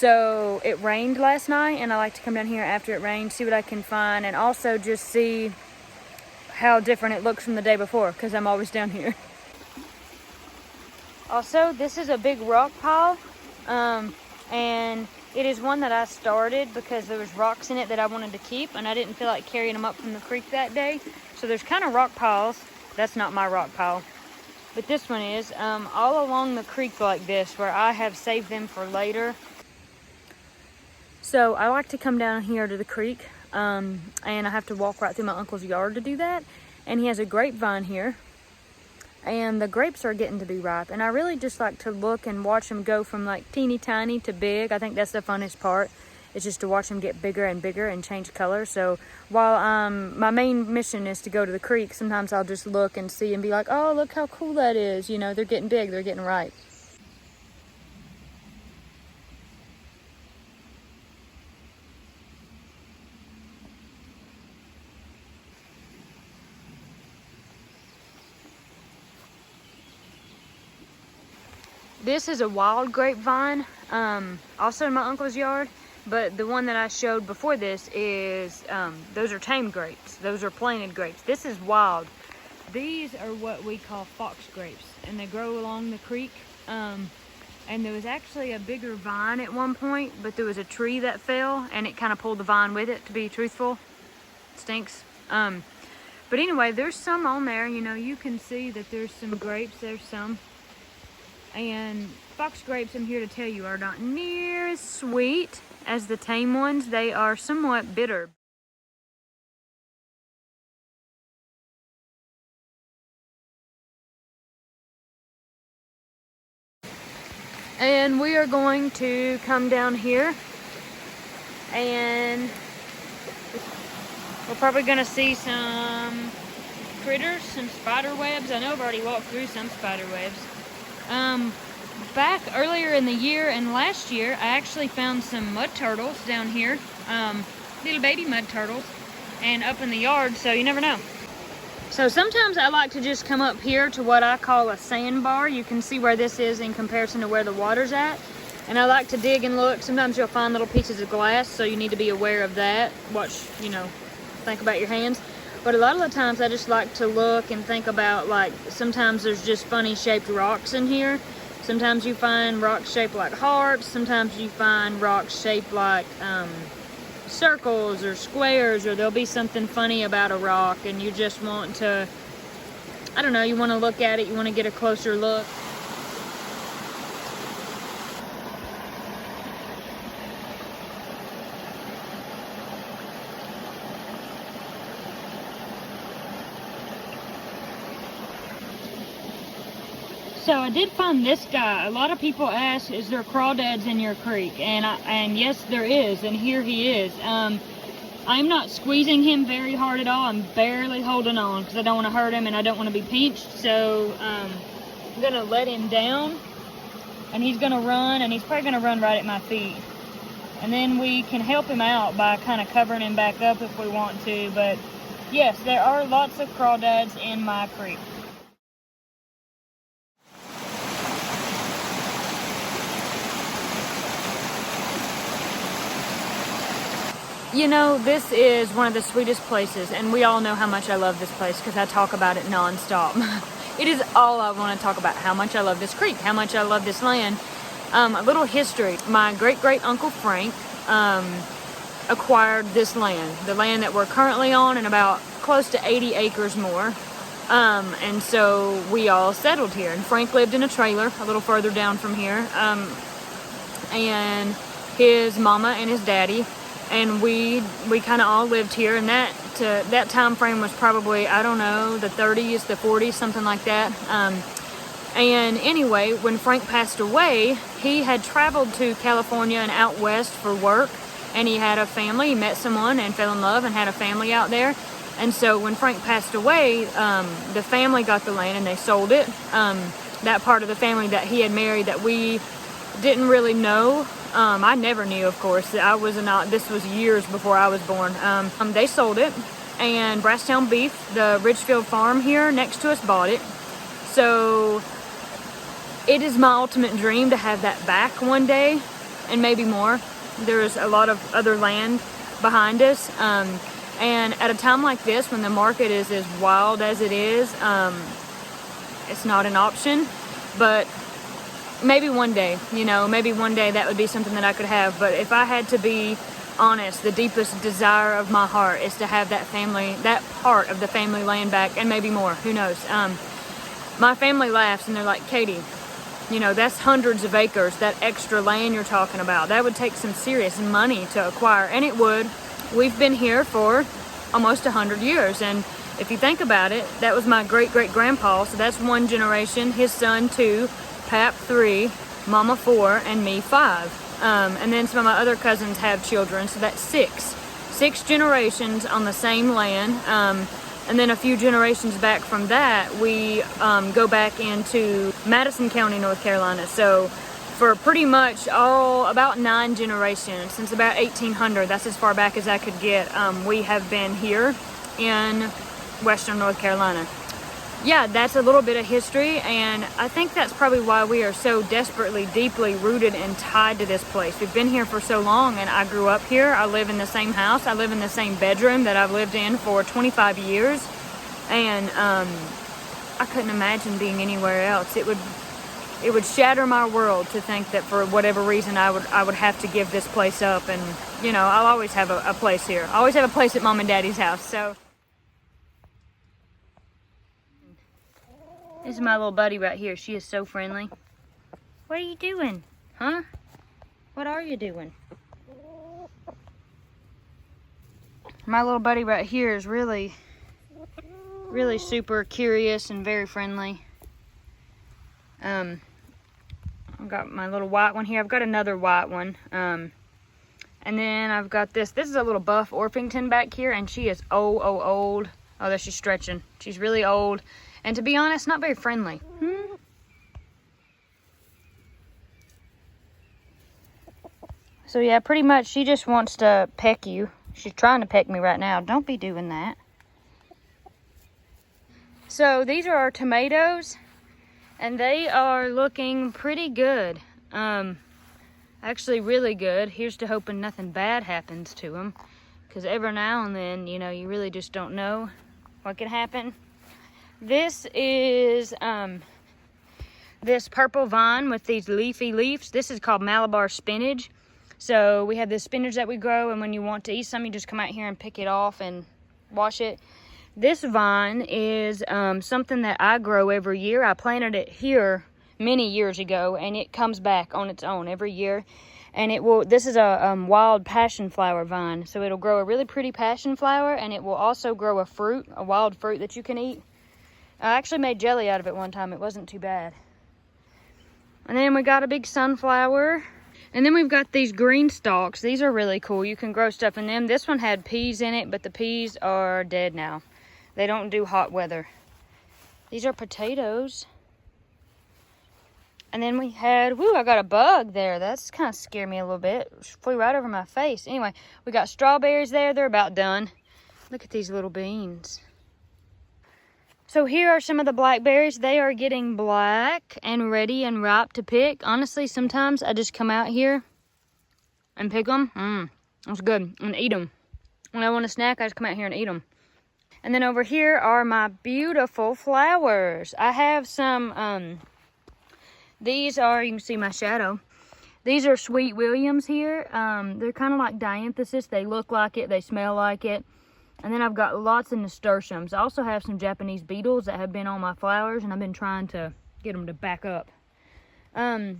So it rained last night, and I like to come down here after it rained, see what I can find, and also just see how different it looks from the day before, because I'm always down here. Also, this is a big rock pile, and it is one that I started because there was rocks in it that I wanted to keep, and I didn't feel like carrying them up from the creek that day. So there's kind of rock piles. That's not my rock pile, but this one is, all along the creek like this, where I have saved them for later. So I like to come down here to the creek, and I have to walk right through my uncle's yard to do that. And he has a grapevine here, and the grapes are getting to be ripe. And I really just like to look and watch them go from like teeny tiny to big. I think that's the funnest part. It's just to watch them get bigger and bigger and change color. So while my main mission is to go to the creek, sometimes I'll just look and see and be like, oh, look how cool that is. You know, they're getting big, they're getting ripe. This is a wild grapevine, also in my uncle's yard, but the one that I showed before this is, those are tame grapes. Those are planted grapes. This is wild. These are what we call fox grapes, and they grow along the creek. And there was actually a bigger vine at one point, but there was a tree that fell, and it kind of pulled the vine with it, to be truthful. It stinks. But anyway, there's some on there. You know, you can see that there's some grapes. There's some. And fox grapes, I'm here to tell you, are not near as sweet as the tame ones. They are somewhat bitter. And we are going to come down here, and we're probably going to see some critters, some spider webs. I know I've already walked through some spider webs. Back earlier in the year and last year, I actually found some mud turtles down here, little baby mud turtles, and up in the yard, so you never know. So sometimes I like to just come up here to what I call a sandbar. You can see where this is in comparison to where the water's at. And I like to dig and look. Sometimes you'll find little pieces of glass, so you need to be aware of that. Watch, you know, think about your hands. But a lot of the times I just like to look and think about, like, sometimes there's just funny shaped rocks in here. Sometimes you find rocks shaped like hearts. Sometimes you find rocks shaped like circles or squares, or there'll be something funny about a rock, and you just want to, I don't know, you want to look at it, you want to get a closer look. So I did find this guy. A lot of people ask, is there crawdads in your creek? And yes, there is, and here he is. I'm not squeezing him very hard at all. I'm barely holding on because I don't want to hurt him and I don't want to be pinched. So I'm going to let him down, and he's going to run, and he's probably going to run right at my feet. And then we can help him out by kind of covering him back up if we want to. But yes, there are lots of crawdads in my creek. You know, this is one of the sweetest places, and we all know how much I love this place because I talk about it non-stop. It is all I want to talk about, how much I love this creek, how much I love this land. A little history. My great-great-uncle Frank acquired this land, the land that we're currently on, and about close to 80 acres more. And so we all settled here, and Frank lived in a trailer a little further down from here, and his mama and his daddy, and we kind of all lived here. And that time frame was probably, I don't know, the 30s, the 40s, something like that. And anyway, when Frank passed away, he had traveled to California and out west for work, and he had a family. He met someone and fell in love and had a family out there. And so when Frank passed away, the family got the land and they sold it. That part of the family that he had married that we didn't really know, I never knew, of course. This was years before I was born. They sold it, and Brasstown Beef, the Ridgefield farm here next to us, bought it. So it is my ultimate dream to have that back one day. and maybe more. There's a lot of other land behind us. And at a time like this, when the market is as wild as it is, it's not an option. But maybe one day, maybe one day that would be something that I could have. But if I had to be honest, the deepest desire of my heart is to have that part of the family land back, and maybe more, who knows. My family laughs and they're like, Katie, that's hundreds of acres, that extra land you're talking about. That would take some serious money to acquire, and it would. We've been here for almost 100 years, and if you think about it, that was my great-great-grandpa, so that's one generation, his son 2, Pap 3, Mama 4, and me 5. And then some of my other cousins have children, so that's 6. 6 generations on the same land. And then a few generations back from that, we go back into Madison County, North Carolina. So for pretty much about 9 generations, since about 1800, that's as far back as I could get, we have been here in Western North Carolina. Yeah, that's a little bit of history, and I think that's probably why we are so desperately, deeply rooted and tied to this place. We've been here for so long, and I grew up here. I live in the same house. I live in the same bedroom that I've lived in for 25 years, and I couldn't imagine being anywhere else. It would shatter my world to think that for whatever reason I would have to give this place up, and I'll always have a place here. I always have a place at Mom and Daddy's house. So this is my little buddy right here. She is so friendly. What are you doing? Huh? What are you doing? My little buddy right here is really super curious and very friendly. I've got my little white one here. I've got another white one. And then I've got this. This is a little buff Orpington back here, and she is old. Oh, there she's stretching. She's really old. And to be honest, not very friendly. So yeah, pretty much she just wants to peck you. She's trying to peck me right now. Don't be doing that. So these are our tomatoes, and they are looking pretty good. Actually really good. Here's to hoping nothing bad happens to them, because every now and then, you really just don't know what could happen. This is this purple vine with these leafy leaves. This is called Malabar Spinach. So we have this spinach that we grow, and when you want to eat some, you just come out here and pick it off and wash it. This vine is something that I grow every year. I planted it here many years ago, and it comes back on its own every year. And this is a wild passion flower vine. So it'll grow a really pretty passion flower, and it will also grow a wild fruit that you can eat. I actually made jelly out of it one time. It wasn't too bad. And then we got a big sunflower. And then we've got these green stalks. These are really cool. You can grow stuff in them. This one had peas in it, but the peas are dead now. They don't do hot weather. These are potatoes. And then we had, I got a bug there. That's kind of scared me a little bit. It flew right over my face. Anyway, we got strawberries there. They're about done. Look at these little beans. So here are some of the blackberries. They are getting black and ready and ripe to pick. Honestly, sometimes I just come out here and pick them. That's good. And eat them. When I want a snack, I just come out here and eat them. And then over here are my beautiful flowers. I have some, these are, you can see my shadow. These are Sweet Williams here. They're kind of like dianthesis. They look like it. They smell like it. And then I've got lots of nasturtiums. I also have some Japanese beetles that have been on my flowers, and I've been trying to get them to back up. I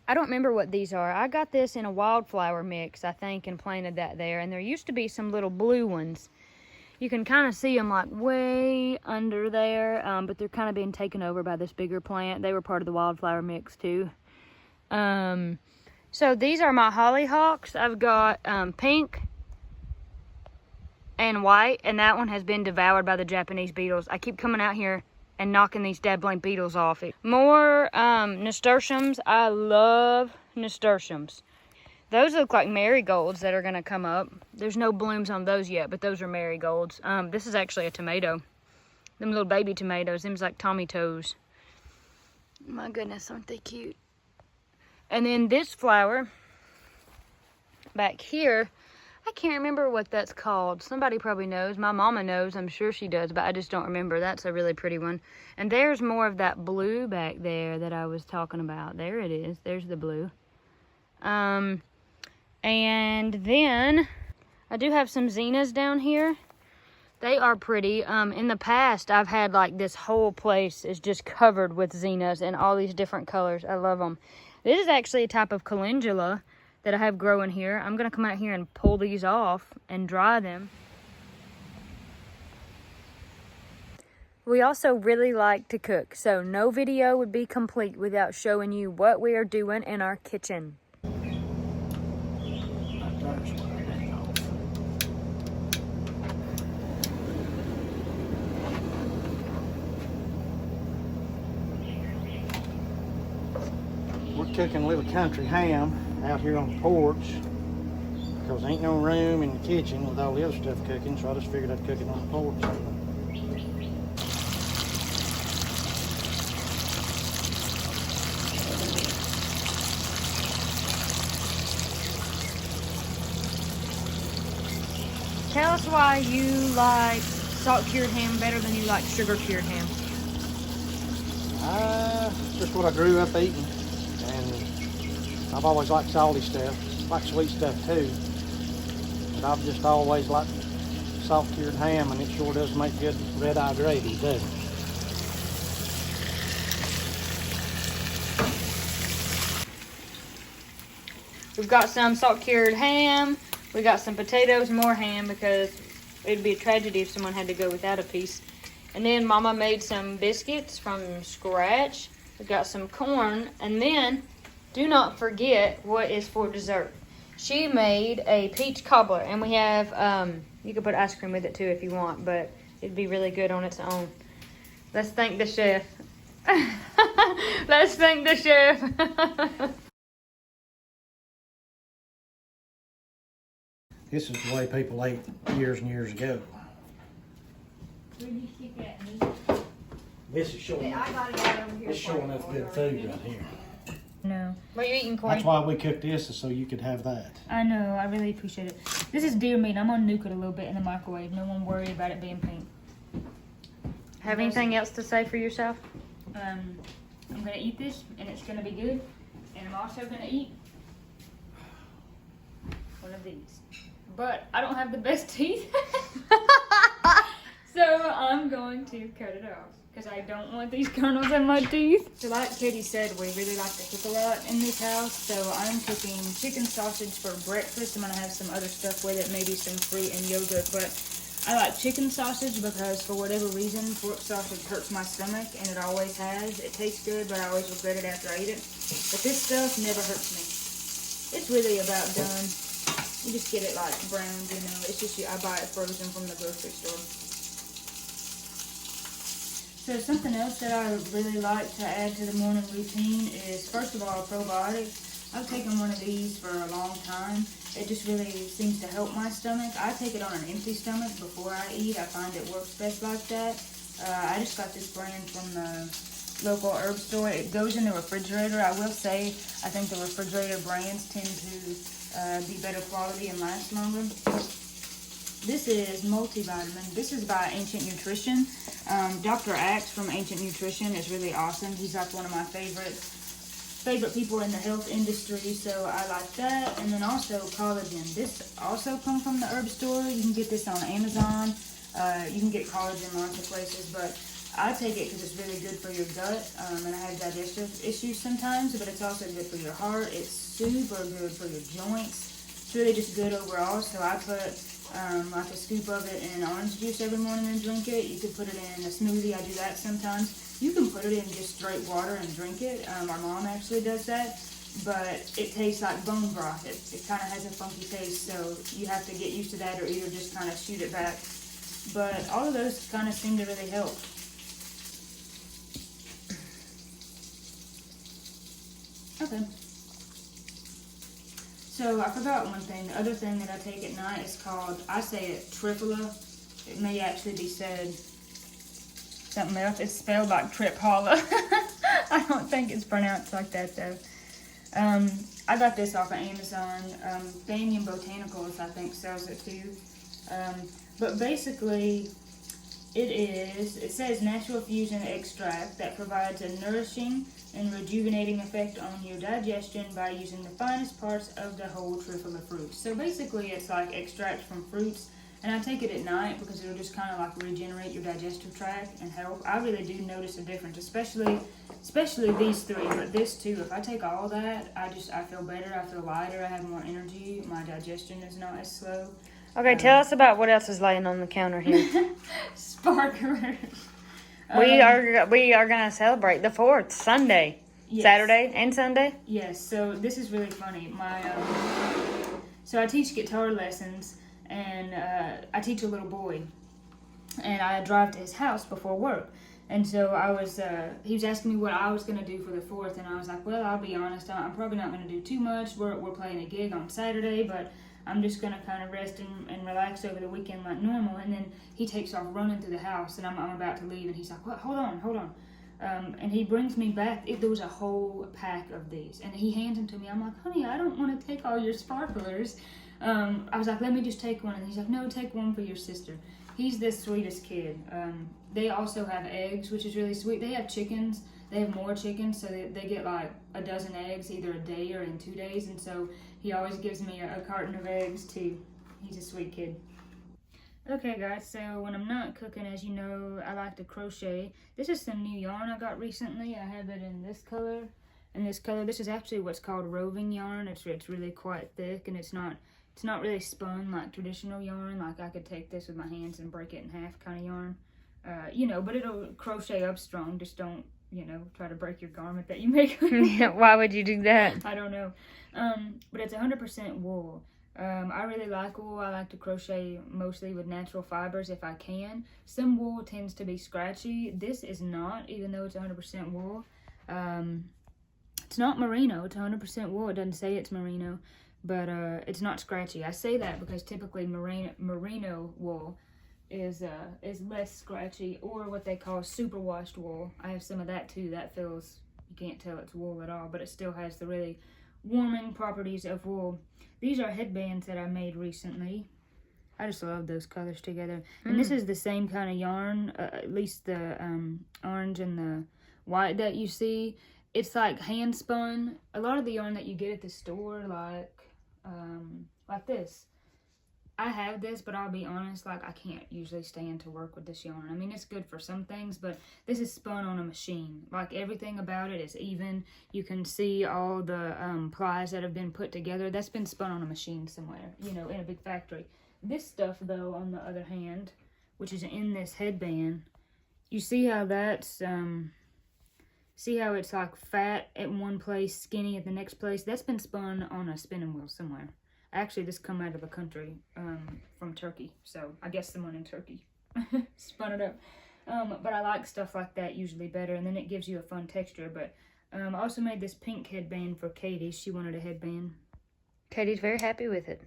don't remember what these are. I got this in a wildflower mix, I think, and planted that there. And there used to be some little blue ones. You can kind of see them like way under there, but they're kind of being taken over by this bigger plant. They were part of the wildflower mix too. So these are my hollyhocks. I've got pink and white, and that one has been devoured by the Japanese beetles. I keep coming out here and knocking these dead blank beetles off. More nasturtiums. I love nasturtiums. Those look like marigolds that are going to come up. There's no blooms on those yet, but those are marigolds. This is actually a tomato. Them little baby tomatoes. Them's like Tommy toes. My goodness, aren't they cute? And then this flower back here, I can't remember what that's called. Somebody probably knows. My mama knows. I'm sure she does, but I just don't remember. That's a really pretty one. And there's more of that blue back there that I was talking about. There it is. There's the blue. And then I do have some zinnias down here. They are pretty. In the past, I've had like this whole place is just covered with zinnias in all these different colors. I love them. This is actually a type of calendula that I have growing here. I'm gonna come out here and pull these off and dry them. We also really like to cook, so no video would be complete without showing you what we are doing in our kitchen. We're cooking a little country ham out here on the porch because there ain't no room in the kitchen with all the other stuff cooking, so I just figured I'd cook it on the porch. Tell us why you like salt-cured ham better than you like sugar-cured ham. Just what I grew up eating, and I've always liked salty stuff. I like sweet stuff too, but I've just always liked salt-cured ham, and it sure does make good red-eye gravy too. We've got some salt-cured ham. We got some potatoes, more ham, because it'd be a tragedy if someone had to go without a piece. And then Mama made some biscuits from scratch. We got some corn, and then do not forget what is for dessert. She made a peach cobbler, and we have, you can put ice cream with it too if you want, but it'd be really good on its own. Let's thank the chef. Let's thank the chef. This is the way people ate years and years ago. Where did you stick that? This is showing up good food right here. No. What are you eating, Corey? That's why we cooked this, is so you could have that. I know. I really appreciate it. This is deer meat. I'm going to nuke it a little bit in the microwave. No one worry about it being pink. Have anything else to say for yourself? I'm going to eat this, and it's going to be good. And I'm also going to eat one of these. But I don't have the best teeth. So I'm going to cut it off, because I don't want these kernels in my teeth. So like Katie said, we really like to cook a lot in this house. So I'm cooking chicken sausage for breakfast. I'm going to have some other stuff with it, maybe some fruit and yogurt. But I like chicken sausage because for whatever reason, pork sausage hurts my stomach, and it always has. It tastes good, but I always regret it after I eat it. But this stuff never hurts me. It's really about done. You just get it like browned, you know. It's just, I buy it frozen from the grocery store. So something else that I really like to add to the morning routine is, first of all, Probiotic. I've taken one of these for a long time. It just really seems to help my stomach. I take it on an empty stomach before I eat. I find it works best like that. I just got this brand from the local herb store. It goes in the refrigerator. I will say, I think the refrigerator brands tend to be better quality and last longer. This is multivitamin. This is by Ancient Nutrition. Dr. Axe from Ancient Nutrition is really awesome. He's like one of my favorite people in the health industry, so I like that. And then also Collagen. This also comes from the herb store. You can get this on Amazon. You can get Collagen lots of places, but I take it because it's really good for your gut, and I have digestive issues sometimes, but it's also good for your heart. It's super good for your joints. It's really just good overall, so I put like a scoop of it in orange juice every morning and drink it. You could put it in a smoothie. I do that sometimes. You can put it in just straight water and drink it. Our mom actually does that, but it tastes like bone broth. It kind of has a funky taste, so you have to get used to that or either just kind of shoot it back. But all of those kind of seem to really help. Okay. So I forgot one thing. The other thing that I take at night is called, I say it, Triphala. It may actually be said something else. It's spelled like Trip Holla. I don't think it's pronounced like that though. I got this off of Amazon. Banyan Botanicals, I think, sells it too. But basically, it says natural fusion extract that provides a nourishing and rejuvenating effect on your digestion by using the finest parts of the whole trifle of fruits. So basically, it's like extract from fruits. And I take it at night because it'll just kind of like regenerate your digestive tract and help. I really do notice a difference, especially these three, but this too. If I take all that, I feel better. I feel lighter. I have more energy. My digestion is not as slow. Okay, tell us about what else is laying on the counter here. Sparklers. We are gonna celebrate the 4th Sunday, yes. Saturday and Sunday. Yes. So this is really funny. So I teach guitar lessons. And I teach a little boy, and I drive to his house before work. And so he was asking me what I was going to do for the 4th, and I was like, well, I'll be honest, I'm probably not going to do too much. We're playing a gig on Saturday, but I'm just going to kind of rest and relax over the weekend like normal. And then he takes off running through the house, and I'm about to leave, and he's like, what? Hold on. And he brings me back, there was a whole pack of these, and he hands them to me. I'm like, honey, I don't want to take all your sparklers. I was like, let me just take one. And he's like, no, take one for your sister. He's the sweetest kid. They also have eggs, which is really sweet. They have chickens. They have more chickens, so they get like a dozen eggs either a day or in 2 days. And so he always gives me a carton of eggs too. He's a sweet kid. Okay guys, so when I'm not cooking, as you know, I like to crochet. This is some new yarn I got recently. I have it in this color and this color. This is actually what's called roving yarn. It's really quite thick, and it's not really spun like traditional yarn. Like I could take this with my hands and break it in half kind of yarn. But it'll crochet up strong. Just don't, try to break your garment that you make. Why would you do that? I don't know. But it's 100% wool. I really like wool. I like to crochet mostly with natural fibers if I can. Some wool tends to be scratchy. This is not, even though it's 100% wool. It's not merino. It's 100% wool. It doesn't say it's merino. But it's not scratchy. I say that because typically merino wool is less scratchy, or what they call superwashed wool. I have some of that too. That feels, you can't tell it's wool at all, but it still has the really warming properties of wool. These are headbands that I made recently. I just love those colors together. And this is the same kind of yarn, at least the orange and the white that you see. It's like hand spun. A lot of the yarn that you get at the store, like this. I have this, but I'll be honest, I can't usually stand to work with this yarn. I mean, it's good for some things, but this is spun on a machine. Like, everything about it is even. You can see all the plies that have been put together. That's been spun on a machine somewhere, in a big factory. This stuff, though, on the other hand, which is in this headband, you see how that's, see how it's like fat at one place, skinny at the next place? That's been spun on a spinning wheel somewhere. Actually, this come out of the country, from Turkey. So I guess someone in Turkey spun it up. But I like stuff like that usually better, and then it gives you a fun texture. But I also made this pink headband for Katie. She wanted a headband. Katie's very happy with it.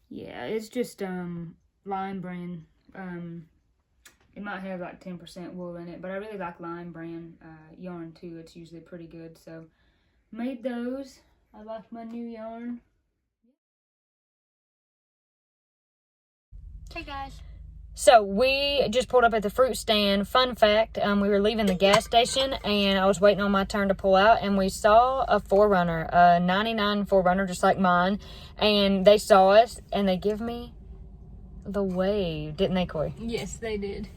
Yeah, it's just Lime brand. It might have like 10% wool in it, but I really like Lime brand yarn too. It's usually pretty good. So made those. I like my new yarn. Hey guys. So we just pulled up at the fruit stand. Fun fact, we were leaving the gas station and I was waiting on my turn to pull out, and we saw a 4Runner, a 99 4Runner just like mine, and they saw us and they give me the wave, didn't they, Corey? Yes, they did.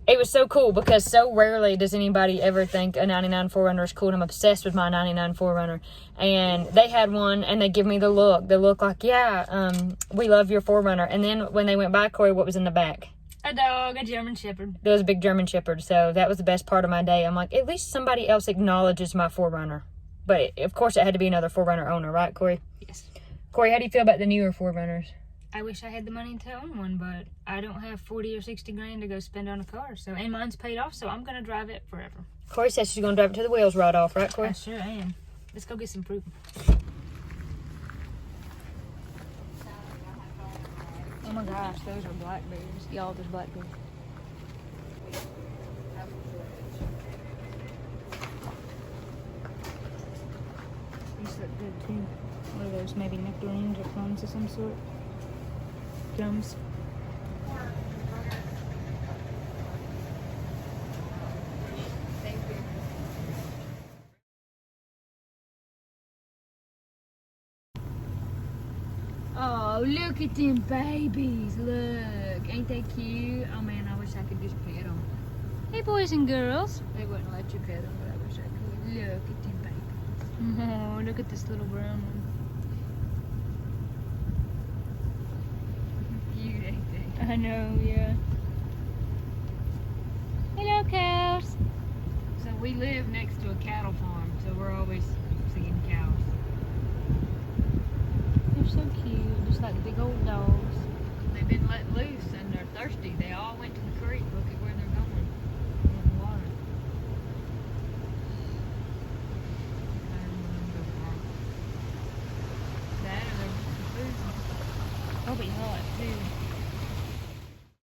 It was so cool because so rarely does anybody ever think a 99 4Runner is cool, and I'm obsessed with my 99 4Runner. And they had one, and they give me the look like, yeah, we love your 4Runner. And then when they went by, Corey, what was in the back? A dog, a German Shepherd. There was a big German Shepherd, so that was the best part of my day. I'm like, at least somebody else acknowledges my 4Runner. But of course it had to be another 4Runner owner, right, Corey? Yes. Corey, how do you feel about the newer 4Runners? I wish I had the money to own one, but I don't have 40 or 60 grand to go spend on a car. So, and mine's paid off, so I'm going to drive it forever. Corey says she's going to drive it till the wheels rot off, right, Corey? I sure am. Let's go get some fruit. Oh my gosh, those are blackberries. Y'all, there's blackberries. These look nectarines or plums of some sort. Plums. Thank you. Oh, look at them babies. Look. Ain't they cute? Oh man, I wish I could just pet them. Hey, boys and girls. They wouldn't let you pet them, but I wish I could. Look at them babies. Oh, look at this little brown one. Cute, ain't they? I know, yeah. Hello, cows. So we live next to a cattle farm, so we're always seeing cows. They're so cute, just like big old dogs. They've been let loose and they're thirsty. They all went to the creek. Look at where they're going. In the water. I remember that or they're food. Probably hot too.